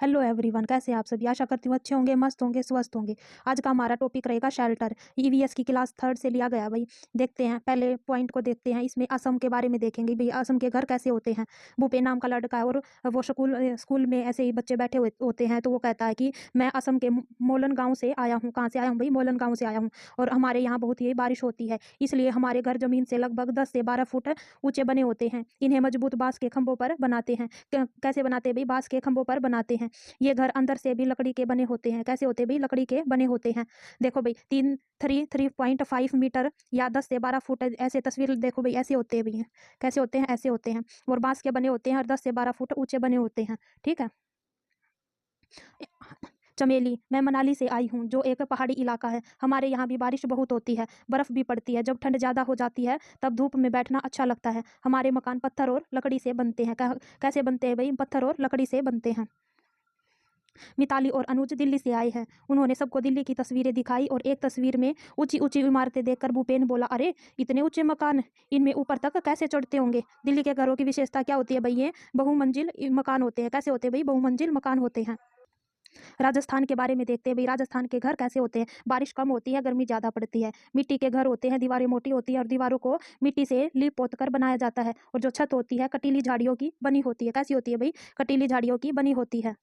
Hello everyone, कैसे हैं आप सभी। आशा करती हूँ अच्छे होंगे, मस्त होंगे, स्वस्थ होंगे। आज का हमारा टॉपिक रहेगा शेल्टर। ईवीएस की क्लास 3rd से लिया गया भाई। देखते हैं, पहले पॉइंट को देखते हैं। इसमें असम के बारे में देखेंगे भाई, असम के घर कैसे होते हैं। भूपे नाम का लड़का है और वो स्कूल में ऐसे ही बच्चे बैठे हुए होते हैं, तो वो कहता है कि मैं असम के मोलन गाँव से आया हूँ। कहाँ से आया हूँ भाई? मोलन गाँव से आया हूँ। और हमारे यहाँ बहुत ही बारिश होती है, इसलिए हमारे घर जमीन से लगभग 10 से 12 फुट ऊंचे बने होते हैं। इन्हें मजबूत बांस के खंभों पर बनाते हैं। कैसे बनाते हैं भाई? बांस के खंभों पर बनाते हैं। ये घर अंदर से भी लकड़ी के बने होते हैं। कैसे होते हैं भाई? लकड़ी के बने होते हैं। देखो भाई, 3.5 मीटर या 10 से 12 फुट ऐसे तस्वीर देखो भाई, ऐसे होते हैं भैया। कैसे होते हैं? ऐसे होते हैं और बांस के बने होते हैं और 10 से 12 फुट ऊंचे बने होते हैं। ठीक है। चमेली, मैं मनाली से आई हूँ, जो एक पहाड़ी इलाका है। हमारे यहाँ भी बारिश बहुत होती है, बर्फ भी पड़ती है। जब ठंड ज़्यादा हो जाती है तब धूप में बैठना अच्छा लगता है। हमारे मकान पत्थर और लकड़ी से बनते हैं। कैसे बनते हैं भाई? पत्थर और लकड़ी से बनते हैं। मिताली और अनुज दिल्ली से आए हैं। उन्होंने सबको दिल्ली की तस्वीरें दिखाई और एक तस्वीर में ऊंची ऊंची इमारतें देखकर भूपेन बोला, अरे इतने ऊंचे मकान, इनमें ऊपर तक कैसे चढ़ते होंगे? दिल्ली के घरों की विशेषता क्या होती है भाई? ये बहुमंजिल मकान होते हैं। कैसे होते हैं भाई? बहुमंजिल मकान होते हैं। राजस्थान के बारे में देखते हैं भाई। राजस्थान के घर कैसे होते हैं? बारिश कम होती है, गर्मी ज्यादा पड़ती है। मिट्टी के घर होते हैं, दीवारें मोटी होती है और दीवारों को मिट्टी से लीप पोत कर बनाया जाता है। और जो छत होती है कटीली झाड़ियों की बनी होती है। कैसी होती है भाई? कटीली झाड़ियों की बनी होती है।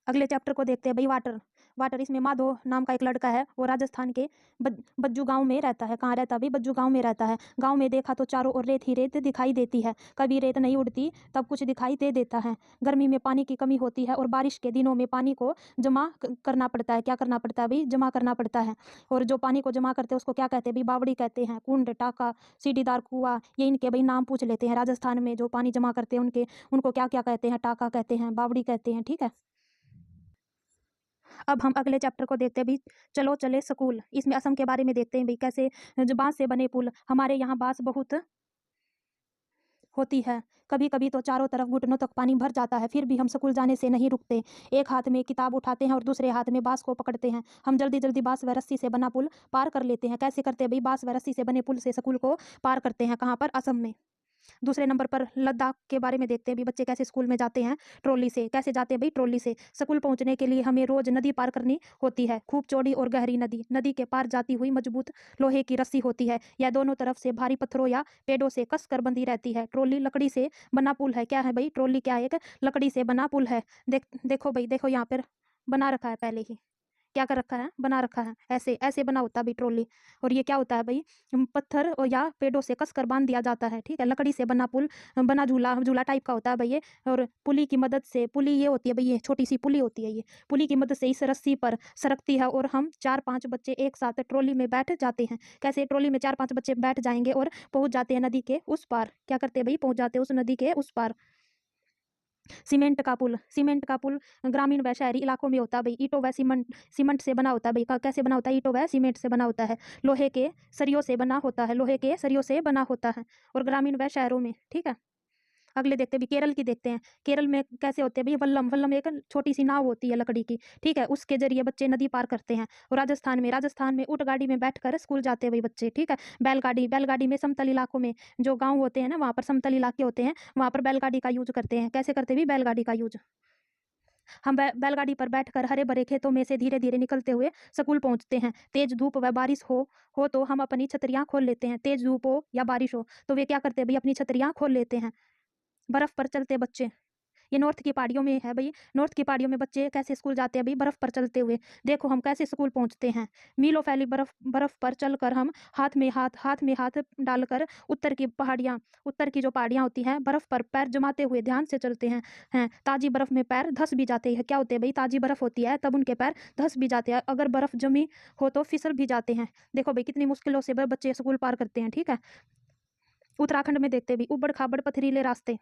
अगले चैप्टर को देखते हैं भाई, वाटर। वाटर, इसमें माधो नाम का एक लड़का है, वो राजस्थान के बज्जू गांव में रहता है। कहाँ रहता है भाई? बज्जू गांव में रहता है। गांव में देखा तो चारों ओर रेत ही रेत दिखाई देती है। कभी रेत नहीं उड़ती तब कुछ दिखाई दे देता है। गर्मी में पानी की कमी होती है और बारिश के दिनों में पानी को जमा करना पड़ता है। क्या करना पड़ता है भाई? जमा करना पड़ता है। और जो पानी को जमा करते हैं उसको क्या कहते हैं भाई? बावड़ी कहते हैं। कुंड, टाका, सीढ़ीदार कुआं, ये इनके भाई नाम पूछ लेते हैं। राजस्थान में जो पानी जमा करते हैं उनको क्या क्या कहते हैं? टाका कहते हैं, बावड़ी कहते हैं। ठीक है। अब हम अगले चैप्टर को देखते हैं भाई, चलो चले स्कूल। इसमें असम के बारे में देखते हैं भाई, कैसे जो बांस से बने पुल। हमारे यहाँ बांस बहुत होती है। कभी कभी तो चारों तरफ घुटनों तक पानी भर जाता है, फिर भी हम स्कूल जाने से नहीं रुकते। एक हाथ में किताब उठाते हैं और दूसरे हाथ में बांस को पकड़ते हैं। हम जल्दी जल्दी बांस व रस्सी से बना पुल पार कर लेते हैं। कैसे करते हैं भाई? बांस व रस्सी से बने पुल से स्कूल को पार करते हैं। कहाँ पर? असम में। दूसरे नंबर पर लद्दाख के बारे में देखते हैं भी, बच्चे कैसे स्कूल में जाते हैं? ट्रॉली से। कैसे जाते हैं भाई? ट्रॉली से। स्कूल पहुंचने के लिए हमें रोज नदी पार करनी होती है, खूब चौड़ी और गहरी नदी। नदी के पार जाती हुई मजबूत लोहे की रस्सी होती है, यह दोनों तरफ से भारी पत्थरों या पेड़ों से कस कर बंधी रहती है। ट्रॉली लकड़ी से बना पुल है। क्या है भाई? ट्रॉली क्या है? एक लकड़ी से बना पुल है। देखो भाई, देखो यहाँ पर बना रखा है पहले ही। क्या कर रखा है? बना रखा है। ऐसे ऐसे बना होता है भाई ट्रॉली। और ये क्या होता है भाई? पत्थर और या पेड़ों से कसकर बांध दिया जाता है। ठीक है। लकड़ी से बना पुल, बना झूला, झूला टाइप का होता है भाई ये। और पुली की मदद से, पुली ये होती है भाई, ये छोटी सी पुली होती है। ये पुली की मदद से इस रस्सी पर सरकती है और हम 4-5 बच्चे एक साथ ट्रॉली में बैठ जाते हैं। कैसे? ट्रॉली में 4-5 बच्चे बैठ जाएंगे और पहुंच जाते हैं नदी के उस पार। क्या करते हैं भाई? पहुंच जाते हैं उस नदी के उस पार। सीमेंट का पुल। सीमेंट का पुल ग्रामीण व शहरी इलाकों में होता है भाई। ईंटों व सीमेंट से बना होता है भाई। कैसे बना होता है? ईंटों व सीमेंट से बना होता है। लोहे के सरियों से बना होता है। लोहे के सरियों से बना होता है। और ग्रामीण व शहरों में। ठीक है। अगले देखते हैं भी, केरल की देखते हैं। केरल में कैसे होते हैं भाई? वल्लम। वल्लम एक छोटी सी नाव होती है लकड़ी की। ठीक है। उसके जरिए बच्चे नदी पार करते हैं। और राजस्थान में ऊंट गाड़ी में बैठकर स्कूल जाते हैं भाई बच्चे। ठीक है। बैलगाड़ी। बैलगाड़ी में समतल इलाकों में, जो गाँव होते हैं ना, वहाँ पर समतल इलाके होते हैं, वहाँ पर बैलगाड़ी का यूज करते हैं। कैसे करते हैं भाई? बैलगाड़ी का यूज। हम बैलगाड़ी पर बैठकर हरे भरे खेतों में से धीरे धीरे निकलते हुए स्कूल पहुंचते हैं। तेज धूप व बारिश हो तो हम अपनी छतरियां खोल लेते हैं। तेज धूप हो या बारिश हो तो वे क्या करते हैं भाई? अपनी छतरियां खोल लेते हैं। बर्फ पर चलते बच्चे। ये नॉर्थ की पहाड़ियों में है भाई। नॉर्थ की पहाड़ियों में बच्चे कैसे स्कूल जाते हैं भाई? बर्फ पर चलते हुए। देखो हम कैसे स्कूल पहुंचते हैं। मीलों फैली बर्फ बर्फ पर चलकर हम हाथ में हाथ डालकर उत्तर की जो पहाड़ियां होती हैं, बर्फ पर पैर जमाते हुए ध्यान से चलते हैं। ताजी बर्फ में पैर धंस भी जाते हैं। क्या होते हैं भाई? ताजी बर्फ होती है तब उनके पैर धंस भी जाते हैं। अगर बर्फ जमी हो तो फिसल भी जाते हैं। देखो भाई कितनी मुश्किलों से बच्चे स्कूल पार करते हैं। ठीक है। उत्तराखंड में देखते हैं भाई, उबड़ खाबड़ पथरीले रास्ते।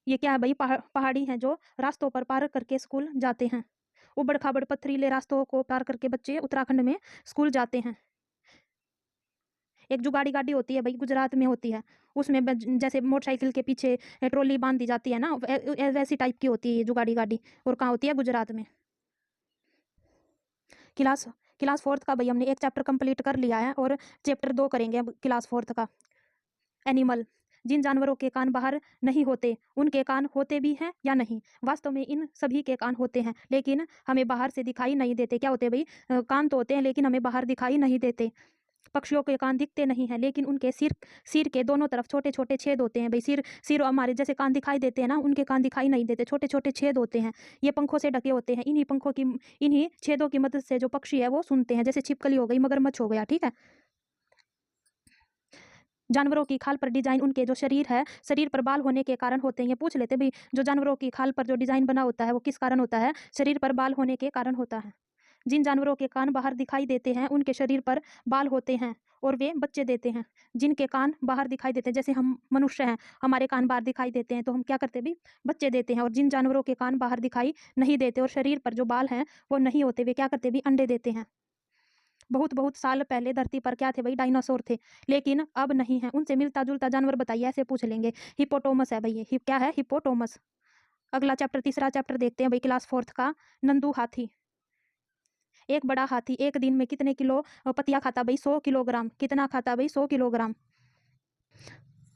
ये क्या है भाई? पहाड़ी हैं जो रास्तों पर पार करके स्कूल जाते हैं। उबड़ खाबड़ पथरीले रास्तों को पार करके बच्चे उत्तराखंड में स्कूल जाते हैं। एक जुगाड़ी गाड़ी होती है भाई, गुजरात में होती है। उसमें जैसे मोटरसाइकिल के पीछे ट्रॉली बांध दी जाती है ना, वैसी टाइप की होती है ये जुगाड़ी गाड़ी। और कहाँ होती है? गुजरात में। क्लास क्लास 4th का भाई हमने एक चैप्टर कंप्लीट कर लिया है और चैप्टर 2 करेंगे अब क्लास 4th का। एनिमल। जिन जानवरों के कान बाहर नहीं होते उनके कान होते भी हैं या नहीं? वास्तव में इन सभी के कान होते हैं, लेकिन हमें बाहर से दिखाई नहीं देते। क्या होते हैं भाई? कान तो होते हैं लेकिन हमें बाहर दिखाई नहीं देते। पक्षियों के कान दिखते नहीं हैं, लेकिन उनके सिर सिर के दोनों तरफ छोटे-छोटे छेद होते हैं। भई सिर सिर हमारे जैसे कान दिखाई देते हैं ना, उनके कान दिखाई नहीं देते, छोटे-छोटे छेद होते हैं। ये पंखों से ढके होते हैं। इन्हीं छेदों की मदद से जो पक्षी है वो सुनते हैं। जैसे छिपकली हो गई, मगरमच्छ हो गया, ठीक है? जानवरों की खाल पर डिज़ाइन उनके जो शरीर है, शरीर पर बाल होने के कारण होते हैं। ये पूछ लेते भई, जो जानवरों की खाल पर जो डिज़ाइन बना होता है वो किस कारण होता है? शरीर पर बाल होने के कारण होता है। जिन जानवरों के कान बाहर दिखाई देते हैं उनके शरीर पर बाल होते हैं और वे बच्चे देते हैं। जिनके कान बाहर दिखाई देते हैं, जैसे हम मनुष्य हैं, हमारे कान बाहर दिखाई देते हैं तो हम क्या करते हैं भई? बच्चे देते हैं। और जिन जानवरों के कान बाहर दिखाई नहीं देते और शरीर पर जो बाल हैं वो नहीं होते, वे क्या करते हैं भई? अंडे देते हैं। बहुत-बहुत साल पहले धरती पर क्या थे भई? डायनासोर थे, लेकिन अब नहीं है। उनसे मिलता-जुलता जानवर बताइए, ऐसे पूछ लेंगे। हिप्पोपोटामस है भई ये। क्या है? हिप्पोपोटामस। अगला चैप्टर, तीसरा चैप्टर देखते हैं भई क्लास 4th का, नंदू हाथी। एक बड़ा हाथी एक दिन में कितने किलो पत्तियाँ खाता भई? 100 किलोग्राम। कितना खाता भई? 100 किलोग्राम।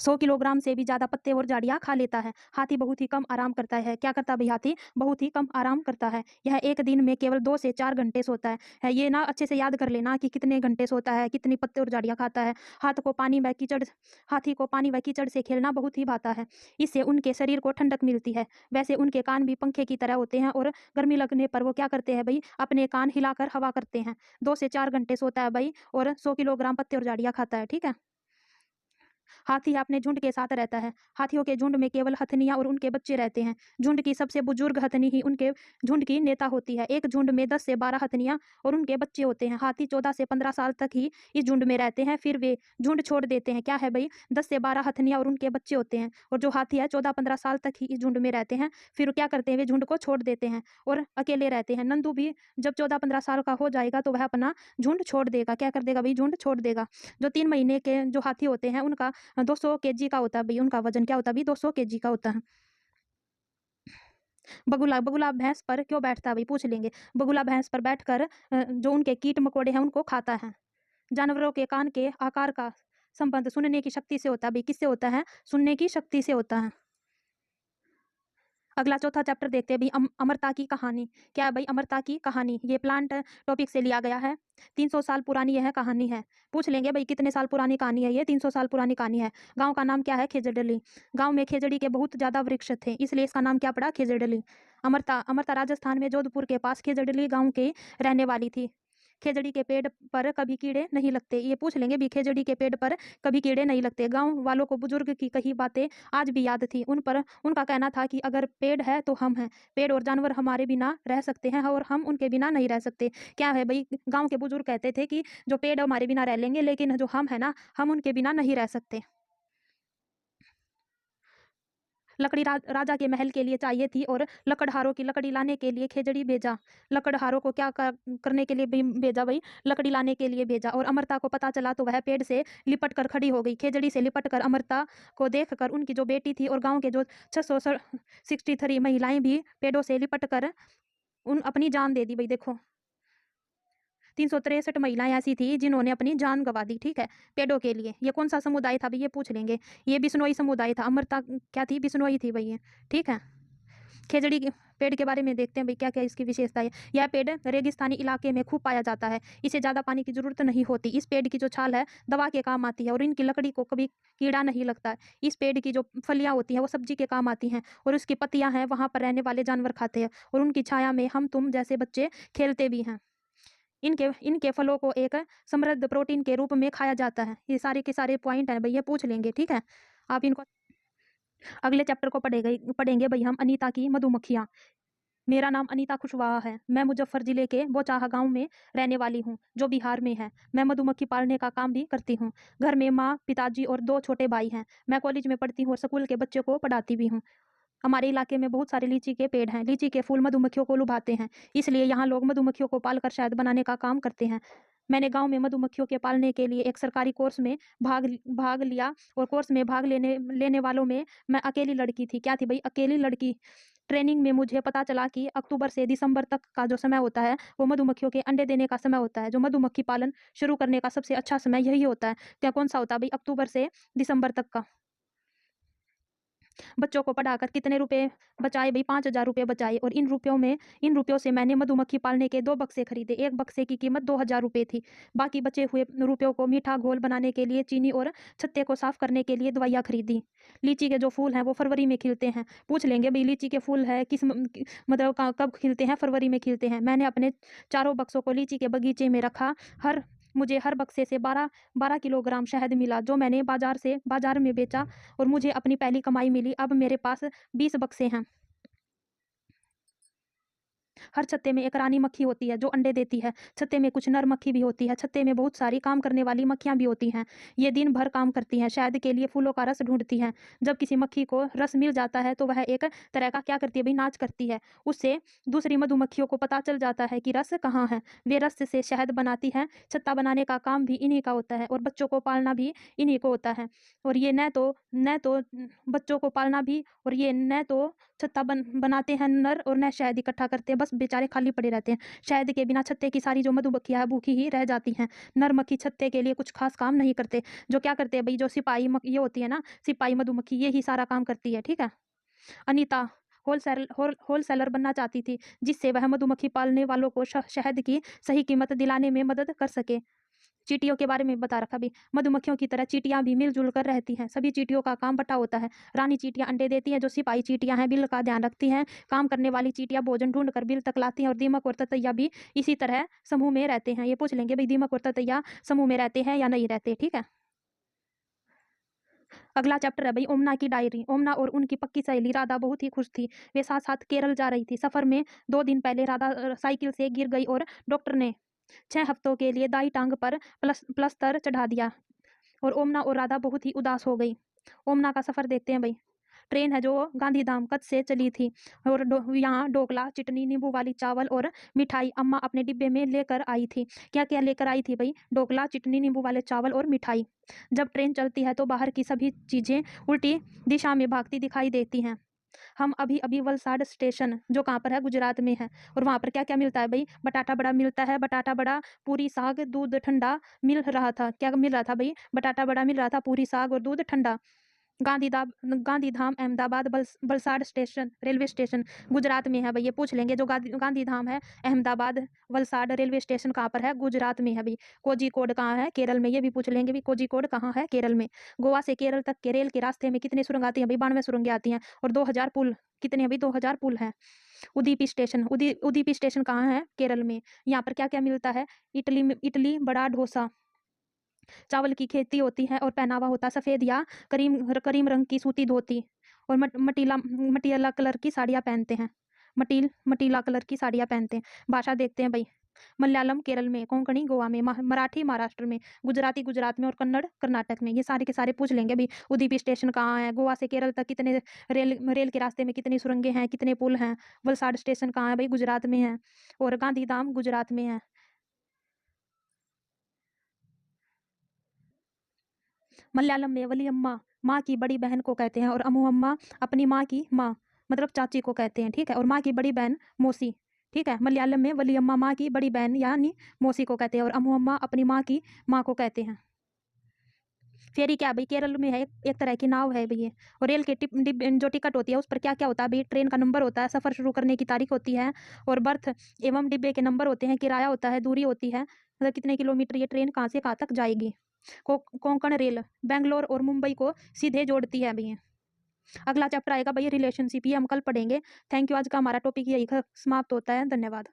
100 किलोग्राम से भी ज़्यादा पत्ते और झाड़ियाँ खा लेता है। हाथी बहुत ही कम आराम करता है। क्या करता है भई हाथी? बहुत ही कम आराम करता है। यह एक दिन में केवल 2 से 4 घंटे सोता है। ये ना अच्छे से याद कर लेना कि कितने घंटे सोता है, कितनी पत्ते और झाड़ियाँ खाता है। हाथी को पानी व कीचड़ से खेलना बहुत ही भाता है। इससे उनके शरीर को ठंडक मिलती है। वैसे उनके कान भी पंखे की तरह होते हैं और गर्मी लगने पर वो क्या करते हैं भई? अपने कान हिलाकर हवा करते हैं। 2 से 4 घंटे सोता है भई और 100 किलोग्राम पत्ते और झाड़ियाँ खाता है। ठीक है? हाथी अपने झुंड के साथ रहता है। हाथियों के झुंड में केवल हथनियाँ और उनके बच्चे रहते हैं। झुंड की सबसे बुजुर्ग हथनी ही उनके झुंड की नेता होती है। एक झुंड में 10 से 12 हथनियाँ और उनके बच्चे होते हैं। हाथी 14 से 15 साल तक ही इस झुंड में रहते हैं, फिर वे झुंड छोड़ देते हैं। क्या है भई? 10 से 12 हथनियाँ और उनके बच्चे होते हैं, और जो हाथी है 14-15 साल तक ही इस झुंड में रहते हैं, फिर क्या करते हैं, वे झुंड को छोड़ देते हैं और अकेले रहते हैं। नंदू भी जब 14-15 साल का हो जाएगा तो वह अपना झुंड छोड़ देगा। क्या कर देगा भई? झुंड छोड़ देगा। जो 3 महीने के जो हाथी होते हैं उनका 200 केजी का होता है भई, उनका वज़न क्या होता है भई? 200 केजी का होता है। बगुला बगुला भैंस पर क्यों बैठता है भई? पूछ लेंगे। बगुला भैंस पर बैठकर जो उनके कीट-मकोड़े हैं उनको खाता है। जानवरों के कान के आकार का संबंध सुनने की शक्ति से होता है भई। किससे होता है? सुनने की शक्ति से होता है। अगला चौथा चैप्टर देखते हैं भई, अमरता की कहानी। क्या है भई? अमरता की कहानी। ये प्लांट टॉपिक से लिया गया है। 300 साल पुरानी यह कहानी है। पूछ लेंगे भई कितने साल पुरानी कहानी है ये? 300 साल पुरानी कहानी है। गाँव का नाम क्या है? खेजड़ली। गाँव में खेजड़ी के बहुत ज़्यादा वृक्ष थे, इसलिए इसका नाम क्या पड़ा? खेजड़ली। अमरता अमरता राजस्थान में जोधपुर के पास खेजड़ली गाँव की रहने वाली थी। खेजड़ी के पेड़ पर कभी कीड़े नहीं लगते। ये पूछ लेंगे भी, खेजड़ी के पेड़ पर कभी कीड़े नहीं लगते। गाँव वालों को बुजुर्ग की कही बातें आज भी याद थी। उनका कहना था कि अगर पेड़ है तो हम हैं। पेड़ और जानवर हमारे बिना रह सकते हैं और हम उनके बिना नहीं रह सकते। क्या है भई? गाँव के बुजुर्ग कहते थे कि जो पेड़ हमारे बिना रह लेंगे, लेकिन जो हम हैं ना, हम उनके बिना नहीं रह सकते। लकड़ी राजा के महल के लिए चाहिए थी और लकड़हारों की लकड़ी लाने के लिए खेजड़ी भेजा। लकड़हारों को क्या करने के लिए भेजा भई? लकड़ी लाने के लिए भेजा। और अमरता को पता चला तो वह पेड़ से लिपट कर खड़ी हो गई। खेजड़ी से लिपट कर अमरता को देख कर उनकी जो बेटी थी और गाँव के जो 663 महिलाएं भी पेड़ों से लिपट कर उन अपनी जान दे दी भई। देखो, 363 महिलाएं ऐसी थी जिन्होंने अपनी जान गंवा दी, ठीक है, पेड़ों के लिए। ये कौन सा समुदाय था भई? ये पूछ लेंगे। ये बिश्नोई समुदाय था। अमरता क्या थी? बिश्नोई थी भई ये, ठीक है। खेजड़ी के पेड़ के बारे में देखते हैं भई, क्या-क्या इसकी विशेषता है। यह पेड़ रेगिस्तानी इलाके में खूब पाया जाता है। इसे ज़्यादा पानी की ज़रूरत नहीं होती। इस पेड़ की जो छाल है दवा के काम आती है और इनकी लकड़ी को कभी कीड़ा नहीं लगता है। इस पेड़ की जो फलियाँ होती हैं वो सब्जी के काम आती हैं और उसकी पत्तियाँ हैं वहाँ पर रहने वाले जानवर खाते हैं और उनकी छाया में हम तुम जैसे बच्चे खेलते भी हैं। इनके इनके फलों को एक समृद्ध प्रोटीन के रूप में खाया जाता है। ये सारे के सारे पॉइंट हैं भई, ये पूछ लेंगे, ठीक है। आप इनको अगले चैप्टर को पढ़ेंगे भई हम, अनीता की मधुमक्खियाँ। मेरा नाम अनीता कुशवाहा है। मैं मुज़फ्फर ज़िले के बोचाहा गाँव में रहने वाली हूँ, जो बिहार में है। मैं मधुमक्खी पालने का काम भी करती हूँ। घर में माँ, पिताजी और 2 छोटे भाई हैं। मैं कॉलेज में पढ़ती हूँ और स्कूल के बच्चों को पढ़ाती भी हूँ। हमारे इलाके में बहुत सारे लीची के पेड़ हैं। लीची के फूल मधुमक्खियों को लुभाते हैं, इसलिए यहाँ लोग मधुमक्खियों को पालकर शहद बनाने का काम करते हैं। मैंने गाँव में मधुमक्खियों के पालने के लिए एक सरकारी कोर्स में भाग भाग लिया और कोर्स में भाग लेने लेने वालों में मैं अकेली लड़की थी। क्या थी भई? अकेली लड़की। ट्रेनिंग में मुझे पता चला कि अक्टूबर से दिसंबर तक का जो समय होता है, वो मधुमक्खियों के अंडे देने का समय होता है। जो मधुमक्खी पालन शुरू करने का सबसे अच्छा समय यही होता है। क्या कौन सा होता है भई? अक्टूबर से दिसंबर तक का। बच्चों को पढ़ाकर कितने रुपए बचाए भाई? 5,000 रुपये बचाए। और इन रुपयों से मैंने मधुमक्खी पालने के 2 बक्से खरीदे। एक बक्से की कीमत 2,000 रुपये थी। बाकी बचे हुए रुपयों को मीठा घोल बनाने के लिए, चीनी और छत्ते को साफ करने के लिए दवाइयाँ खरीदी। लीची के जो फूल हैं वो फरवरी में खिलते हैं। पूछ लेंगे भाई लीची के फूल है किस मतलब कब खिलते हैं? फरवरी में खिलते हैं। मैंने अपने चारों बक्सों को लीची के बगीचे में रखा। मुझे हर बक्से से 12 किलोग्राम शहद मिला, जो मैंने बाजार में बेचा और मुझे अपनी पहली कमाई मिली। अब मेरे पास 20 बक्से हैं। हर छत्ते में एक रानी मक्खी होती है जो अंडे देती है। छत्ते में कुछ नर मक्खी भी होती है। छत्ते में बहुत सारी काम करने वाली मक्खियाँ भी होती हैं। ये दिन भर काम करती हैं, शहद के लिए फूलों का रस ढूंढती हैं। जब किसी मक्खी को रस मिल जाता है तो वह एक तरह का क्या करती है भाई? नाच करती है। उससे दूसरी मधुमक्खियों को पता चल जाता है कि रस कहाँ है। वे रस से शहद बनाती हैं। छत्ता बनाने का काम भी इन्हीं का होता है और बच्चों को पालना भी इन्हीं को होता है। और ये न तो बच्चों को पालना भी, और ये न तो छत्ता बनाते हैं नर, और न शहद इकट्ठा करते हैं। बस बेचारे खाली पड़े रहते हैं। शहद के बिना छत्ते की सारी जो मधुमक्खियां भूखी ही रह जाती हैं। नर मक्खी छत्ते के लिए कुछ खास काम नहीं करते। जो क्या करते हैं भाई? जो ये होती है ना, सिपाही मधुमक्खी, ये ही सारा काम करती है। ठीक है। अनीता होलसेलर बनना चाहती थी, जिससे वह मधुमक्खी पालने वालों को शहद की सही कीमत दिलाने में मदद कर सके। चींटियों के बारे में बता रखा भी। मधुमक्खियों की तरह चींटियां भी मिलजुल कर रहती हैं। सभी चींटियों का काम बटा होता है। रानी चींटियां अंडे देती हैं, जो सिपाही चींटियां हैं बिल का ध्यान रखती हैं। काम करने वाली चींटियां भोजन ढूंढ कर बिल तक लाती हैं। और दीमक और ततैया भी इसी तरह समूह में रहते हैं। ये पूछ लेंगे भाई दीमक और ततैया समूह में रहते हैं या नहीं रहते? ठीक है। अगला चैप्टर है भाई ओमना की डायरी। ओमना और उनकी पक्की सहेली राधा बहुत ही खुश थी। वे साथ साथ केरल जा रही थी। सफर में 2 दिन पहले राधा साइकिल से गिर गई और डॉक्टर ने 6 हफ्तों के लिए दाई टांग पर प्लस्तर चढ़ा दिया। और ओमना और राधा बहुत ही उदास हो गई। ओमना का सफर देखते हैं भाई। ट्रेन है जो गांधीधाम कच्छ से चली थी। और यहाँ ढोकला, चटनी, नींबू वाली चावल और मिठाई अम्मा अपने डिब्बे में लेकर आई थी। क्या क्या लेकर आई थी भाई? ढोकला, चटनी, नींबू वाले चावल और मिठाई। जब ट्रेन चलती है तो बाहर की सभी चीजें उल्टी दिशा में भागती दिखाई देती हैं। हम अभी अभी वलसाड स्टेशन, जो कहाँ पर है? गुजरात में है। और वहाँ पर क्या क्या मिलता है भाई? बटाटा बड़ा मिलता है। बटाटा बड़ा, पूरी, साग, दूध ठंडा मिल रहा था। क्या मिल रहा था भाई? बटाटा बड़ा मिल रहा था, पूरी, साग और दूध ठंडा। Gandhidham Ahmedabad Valsad station, railway station Gujarat में है भाई। ये पूछ लेंगे जो गांधीधाम है अहमदाबाद वलसाड रेलवे स्टेशन कहाँ पर है? गुजरात में है भाई। कोझिकोड कहाँ है? केरल में। ये भी पूछ लेंगे भी कोझिकोड कहाँ है? केरल में। गोवा से केरल तक के रेल के रास्ते में कितनी सुरंग आती है भाई? 92 सुरंगें आती हैं। और 2000 पुल, कितने अभी? 2000 पुल हैं। उदीपी स्टेशन कहाँ है? केरल में। यहाँ पर क्या क्या मिलता है? इडली, बड़ा डोसा, चावल की खेती होती है और पहनावा होता है सफ़ेद या करीम रंग की सूती धोती। और मटीला कलर की साड़ियाँ पहनते हैं। मटीला कलर की साड़ियाँ पहनते हैं। भाषा देखते हैं भाई। मलयालम केरल में, कोंकणी गोवा में, मराठी महाराष्ट्र में, गुजराती गुजरात में और कन्नड़ कर्नाटक में। ये सारे के सारे पूछ लेंगे भाई। उदीपी स्टेशन कहाँ है? गोवा से केरल तक कितने रेल के रास्ते में कितनी सुरंगें हैं, कितने पुल हैं? वलसाड स्टेशन कहाँ है भाई? गुजरात में है। और गांधीधाम गुजरात में है। मलयालम में वलियम्मा माँ की बड़ी बहन को कहते हैं। और अमुअम्मा अपनी माँ की माँ मतलब चाची को कहते हैं। ठीक है। और माँ की बड़ी बहन मौसी। ठीक है। मलयालम में वलियम्मा माँ की बड़ी बहन यानी मौसी को कहते हैं। और अमुअम्मा अपनी माँ की माँ को कहते हैं। फेरी क्या भाई? केरल में है एक तरह की नाव है भैया। और रेल के जो टिकट होती है उस पर क्या क्या होता है भाई? ट्रेन का नंबर होता है, सफर शुरू करने की तारीख होती है, और बर्थ एवं डिब्बे के नंबर होते हैं, किराया होता है, दूरी होती है, मतलब कितने किलोमीटर ये ट्रेन कहाँ से कहाँ तक जाएगी। कोंकण रेल बेंगलोर और मुंबई को सीधे जोड़ती है भैया। अगला चैप्टर आएगा भाई रिलेशनशिप, ये हम कल पढ़ेंगे। Thank you. आज का हमारा टॉपिक यही समाप्त होता है। धन्यवाद।